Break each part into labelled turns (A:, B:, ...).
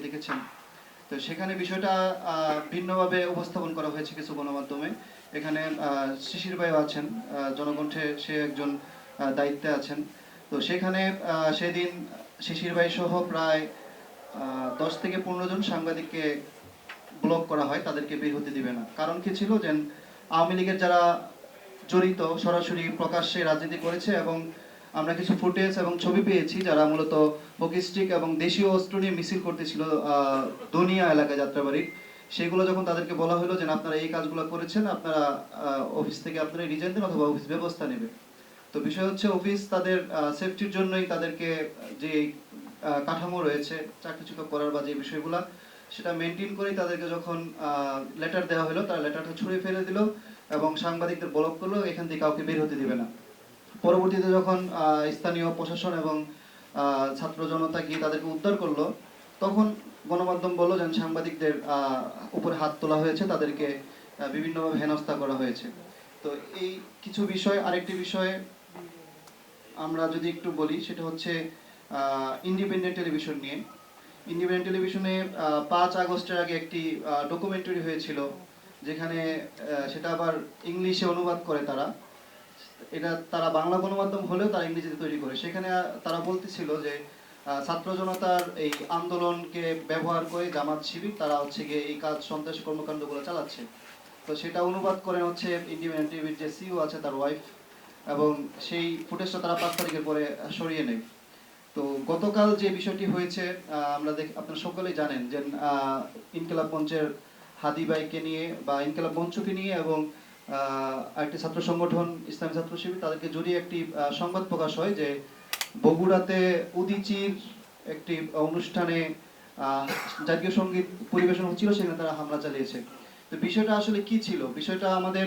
A: লিখেছেন। তো সেখানে বিষয়টা ভিন্নভাবে উপস্থাপন করা হয়েছে কিছু গণমাধ্যমে। এখানে শিশির ভাইও আছেন, জনকণ্ঠে সে একজন দায়িত্বে আছেন। তো সেখানে সেদিন শিশির ভাই সহ প্রায় 10 থেকে 15 জন সাংবাদিককে ব্লক করা হয়, তাদেরকে বের হতে দিবে না। কারণ কি ছিল যে আওয়ামী লীগের যারা জড়িত, সরাসরি প্রকাশ্যে রাজনীতি করেছে, এবং আমরা কিছু ফুটেজ এবং ছবি পেয়েছি যারা মূলত হকি স্টিক এবং দেশীয় অস্ত্র নিয়ে মিছিল করতেছিল দুনিয়া এলাকায়, যাত্রাবাড়ির। সেগুলো যখন তাদেরকে বলা হলো যে আপনারা এই কাজগুলো করেছেন, আপনারা অফিস থেকে আপনারা রিজাইন দেন অথবা অফিস ব্যবস্থা নেবে। তো বিষয় হচ্ছে অফিস তাদের সেফটির জন্যই তাদেরকে যে কাঠামো রয়েছে চাকরিচ্যুত করার বা যে বিষয়গুলো সেটা মেনটেন করেই তাদেরকে যখন লেটার দেওয়া হলো, তারা লেটারটা ছুঁড়ে ফেলে দিল এবং সাংবাদিকদের ব্লক করলো, এখান থেকে কাউকে বের হতে দিবে না। পরবর্তীতে যখন স্থানীয় প্রশাসন এবং ছাত্র জনতা গিয়ে তাদেরকে উদ্ধার করলো, তখন গণমাধ্যম বললো যে সাংবাদিকদের উপরে হাত তোলা হয়েছে, তাদেরকে বিভিন্নভাবে হেনস্থা করা হয়েছে। তো এই কিছু বিষয়, আরেকটি বিষয়ে আমরা যদি একটু বলি, সেটা হচ্ছে ইন্ডিপেন্ডেন্ট টেলিভিশন নিয়ে। ইন্ডিপেন্ডেন্ট টেলিভিশনে 5 আগস্টের আগে একটি ডকুমেন্টারি হয়েছিল, যেখানে সেটা আবার ইংলিশে অনুবাদ করে তারা। এটা তারা বাংলা গণমাধ্যম হলেও তারা ইংরেজিতে তৈরি করে। সেখানে তারা বলতেছিল যে ছাত্র জনতার এই আন্দোলনকে ব্যবহার করে জামাত শিবির তারা হচ্ছে গিয়ে এই কাজ, সন্ত্রাসী কর্মকাণ্ডগুলো চালাচ্ছে। তো সেটা অনুবাদ করেন হচ্ছে ইন্ডিপেন্ডেন্ট টিভির যে সিইও আছে তার ওয়াইফ, এবং সেই ফুটেজটা তারা 5 তারিখের পরে সরিয়ে নেয়। তো গতকাল যে বিষয়টি হয়েছে, আমরা আপনারা সকলেই জানেন যে ইনকিলাব মঞ্চের হাদি ভাইকে নিয়ে বা ইনকিলাব মঞ্চকে নিয়ে এবং আরেকটি ছাত্র সংগঠন ইসলামী ছাত্র শিবির তাদেরকে জড়িয়ে একটি সংবাদ প্রকাশ হয় যে বগুড়াতে উদীচীর একটি অনুষ্ঠানে জাতীয় সঙ্গীত পরিবেশন হচ্ছিল, সেখানে তারা হামলা চালিয়েছে। তো বিষয়টা আসলে কি ছিল? বিষয়টা আমাদের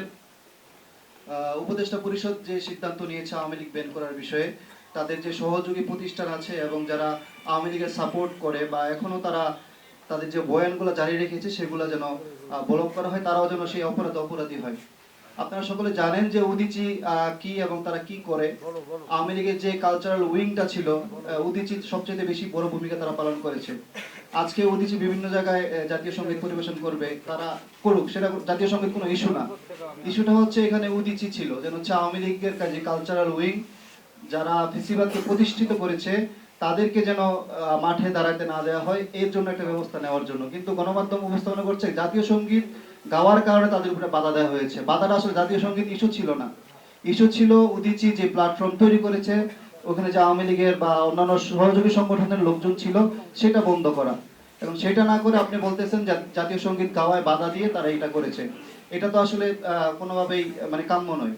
A: উপদেষ্টা পরিষদ যে সিদ্ধান্ত নিয়েছে আওয়ামী লীগ ব্যান করার বিষয়ে, তাদের যে সহযোগী প্রতিষ্ঠান আছে এবং যারা আওয়ামী লীগের সাপোর্ট করে বা এখনো তারা তাদের যে বয়ানগুলো জারি রেখেছে সেগুলো যেন ব্লক করা হয়, তারাও যেন সেই অপরাধী হয়। আপনারা সকলে জানেন যে উদীচী কি এবং তারা কি করে। আওয়ামী লীগের যে কালচারাল উইংটা ছিল, উদীচী সবচেয়ে বেশি বড় ভূমিকা তারা পালন করেছে। আজকে উদীচী বিভিন্ন জায়গায় জাতীয় সঙ্গীত পরিবেশন করবে, তারা করুক, সেটা জাতীয় সঙ্গীত কোনো ইস্যু না। ইস্যুটা হচ্ছে এখানে উদীচী ছিল যেন হচ্ছে আওয়ামী লীগের কাজে কালচারাল উইং যারা ফেসিবাদকে প্রতিষ্ঠিত করেছে তাদেরকে যেন মাঠে দাঁড়াতে না দেওয়া হয়, এর জন্য একটা ব্যবস্থা নেওয়ার জন্য। কিন্তু গণমাধ্যম উপস্থাপনা করছে জাতীয় সঙ্গীত গাওয়ার কারণে তাদের উপরে বাধা দেওয়া হয়েছে। বাধাটা আসলে জাতীয় সঙ্গীত ইস্যু ছিল না, ইস্যু ছিল উদীচী যে প্ল্যাটফর্ম তৈরি করেছে, ওখানে যে আওয়ামী লীগের বা অন্যান্য সহযোগী সংগঠনের লোকজন ছিল সেটা বন্ধ করা। এবং সেটা না করে আপনি বলতেছেন জাতীয় সঙ্গীত গাওয়ায় বাধা দিয়ে তারা এটা করেছে। এটা তো আসলে কোনোভাবেই মানে কাম্য নয়।